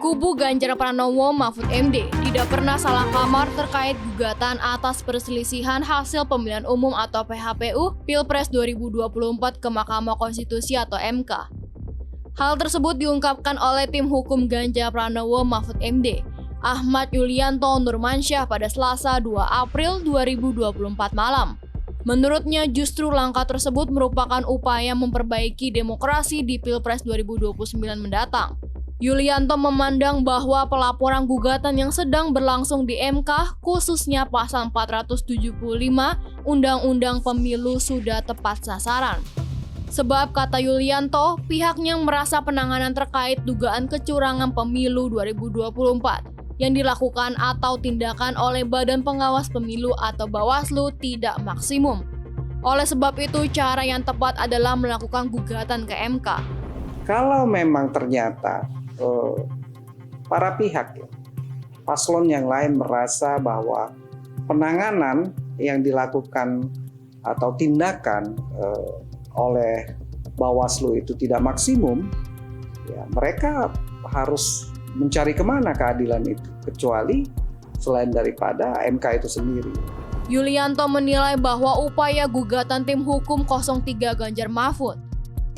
Kubu Ganjar Pranowo Mahfud MD tidak pernah salah kamar terkait gugatan atas perselisihan hasil pemilihan umum atau PHPU Pilpres 2024 ke Mahkamah Konstitusi atau MK. Hal tersebut diungkapkan oleh tim hukum Ganjar Pranowo Mahfud MD, Ahmad Yulianto Nurmansyah pada Selasa 2 April 2024 malam. Menurutnya justru langkah tersebut merupakan upaya memperbaiki demokrasi di Pilpres 2029 mendatang. Yulianto memandang bahwa pelaporan gugatan yang sedang berlangsung di MK, khususnya pasal 475 Undang-Undang Pemilu sudah tepat sasaran. Sebab, kata Yulianto, pihaknya merasa penanganan terkait dugaan kecurangan pemilu 2024 yang dilakukan atau tindakan oleh Badan Pengawas Pemilu atau Bawaslu tidak maksimum. Oleh sebab itu, cara yang tepat adalah melakukan gugatan ke MK. Kalau memang ternyata para pihak, paslon yang lain merasa bahwa penanganan yang dilakukan atau tindakan oleh Bawaslu itu tidak maksimum, ya mereka harus mencari kemana keadilan itu, kecuali selain daripada MK itu sendiri. Yulianto menilai bahwa upaya gugatan tim hukum 03 Ganjar Mahfud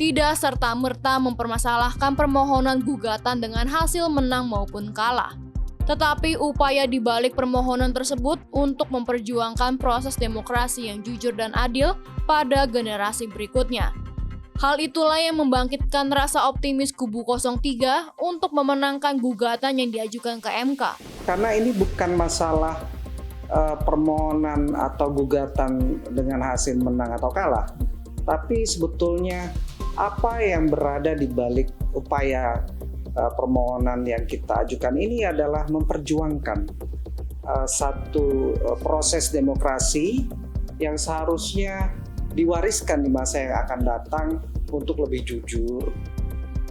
tidak serta-merta mempermasalahkan permohonan gugatan dengan hasil menang maupun kalah. Tetapi upaya di balik permohonan tersebut untuk memperjuangkan proses demokrasi yang jujur dan adil pada generasi berikutnya. Hal itulah yang membangkitkan rasa optimis kubu 03 untuk memenangkan gugatan yang diajukan ke MK. Karena ini bukan masalah permohonan atau gugatan dengan hasil menang atau kalah, tapi sebetulnya apa yang berada di balik upaya permohonan yang kita ajukan ini adalah memperjuangkan satu proses demokrasi yang seharusnya diwariskan di masa yang akan datang untuk lebih jujur,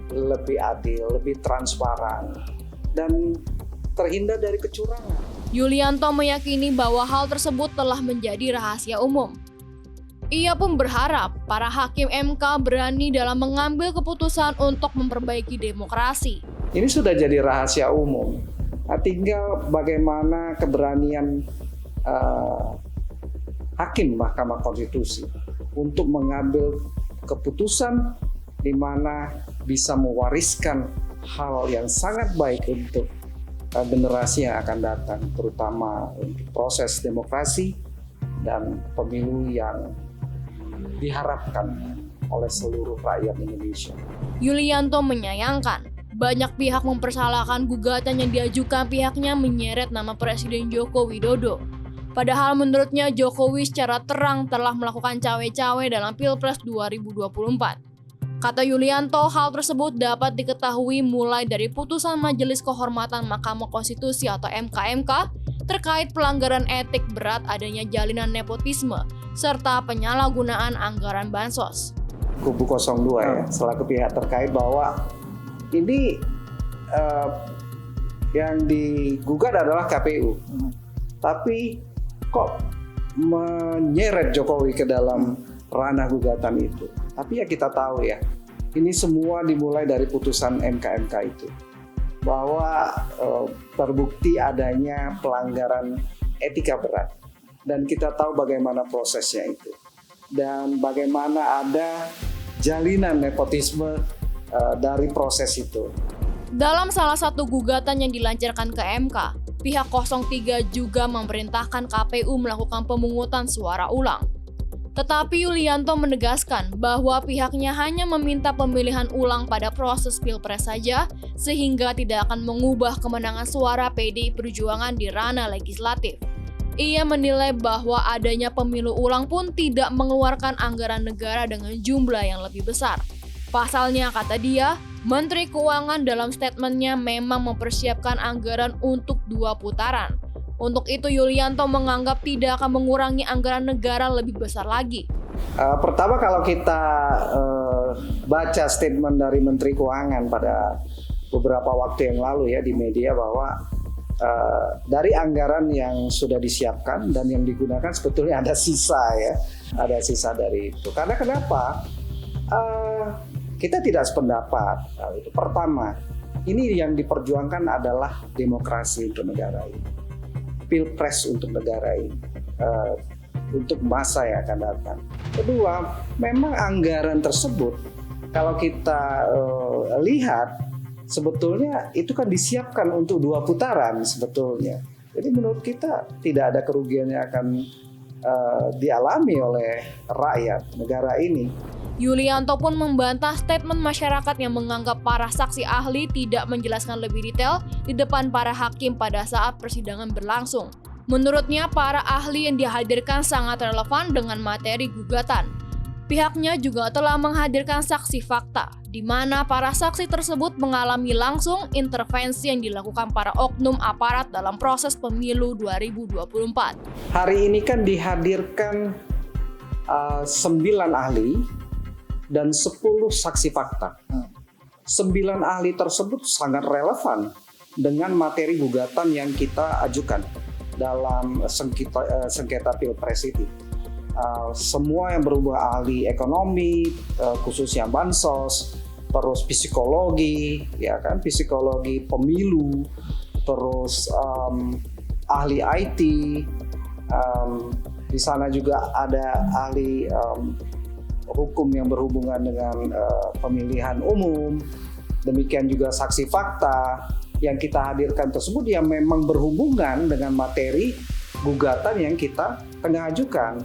lebih adil, lebih transparan, dan terhindar dari kecurangan. Yulianto meyakini bahwa hal tersebut telah menjadi rahasia umum. Ia pun berharap para hakim MK berani dalam mengambil keputusan untuk memperbaiki demokrasi. Ini sudah jadi rahasia umum. Nah, tinggal bagaimana keberanian hakim Mahkamah Konstitusi untuk mengambil keputusan di mana bisa mewariskan hal yang sangat baik untuk generasi yang akan datang, terutama untuk proses demokrasi dan pemilu yang diharapkan oleh seluruh rakyat Indonesia. Yulianto menyayangkan banyak pihak mempersalahkan gugatan yang diajukan pihaknya menyeret nama Presiden Joko Widodo. Padahal menurutnya Jokowi secara terang telah melakukan cawe-cawe dalam Pilpres 2024. Kata Yulianto, hal tersebut dapat diketahui mulai dari putusan Majelis Kehormatan Mahkamah Konstitusi atau MKMK terkait pelanggaran etik berat adanya jalinan nepotisme serta penyalahgunaan anggaran bansos. Kubu 02 ya, selaku pihak terkait bahwa ini yang digugat adalah KPU, tapi kok menyeret Jokowi ke dalam ranah gugatan itu. Tapi ya kita tahu ya, ini semua dimulai dari putusan MKMK itu, bahwa terbukti adanya pelanggaran etika berat. Dan kita tahu bagaimana prosesnya itu. Dan bagaimana ada jalinan nepotisme dari proses itu. Dalam salah satu gugatan yang dilancarkan ke MK, pihak 03 juga memerintahkan KPU melakukan pemungutan suara ulang. Tetapi Yulianto menegaskan bahwa pihaknya hanya meminta pemilihan ulang pada proses Pilpres saja, sehingga tidak akan mengubah kemenangan suara PDI Perjuangan di ranah legislatif. Ia menilai bahwa adanya pemilu ulang pun tidak mengeluarkan anggaran negara dengan jumlah yang lebih besar. Pasalnya, kata dia, Menteri Keuangan dalam statementnya memang mempersiapkan anggaran untuk 2 putaran. Untuk itu Yulianto menganggap tidak akan mengurangi anggaran negara lebih besar lagi. Pertama, kalau kita baca statement dari Menteri Keuangan pada beberapa waktu yang lalu ya di media, bahwa dari anggaran yang sudah disiapkan dan yang digunakan sebetulnya ada sisa ya, ada sisa dari itu. Karena kenapa? Kita tidak sependapat. Itu pertama. ini yang diperjuangkan adalah demokrasi untuk negara ini, pilpres untuk negara ini, untuk masa yang akan datang. Kedua, memang anggaran tersebut kalau kita lihat sebetulnya itu kan disiapkan untuk 2 putaran sebetulnya. Jadi menurut kita tidak ada kerugian yang akan dialami oleh rakyat negara ini. Yulianto pun membantah statement masyarakat yang menganggap para saksi ahli tidak menjelaskan lebih detail di depan para hakim pada saat persidangan berlangsung. Menurutnya, para ahli yang dihadirkan sangat relevan dengan materi gugatan. Pihaknya juga telah menghadirkan saksi fakta, di mana para saksi tersebut mengalami langsung intervensi yang dilakukan para oknum aparat dalam proses pemilu 2024. Hari ini kan dihadirkan 9 ahli dan 10 saksi fakta. 9 ahli tersebut sangat relevan dengan materi gugatan yang kita ajukan dalam sengketa Pilpres itu. Semua yang berhubungan ahli ekonomi, khususnya bansos, terus psikologi, ya kan, psikologi pemilu, terus ahli IT, di sana juga ada ahli hukum yang berhubungan dengan pemilihan umum, demikian juga saksi fakta yang kita hadirkan tersebut yang memang berhubungan dengan materi gugatan yang kita tengah ajukan.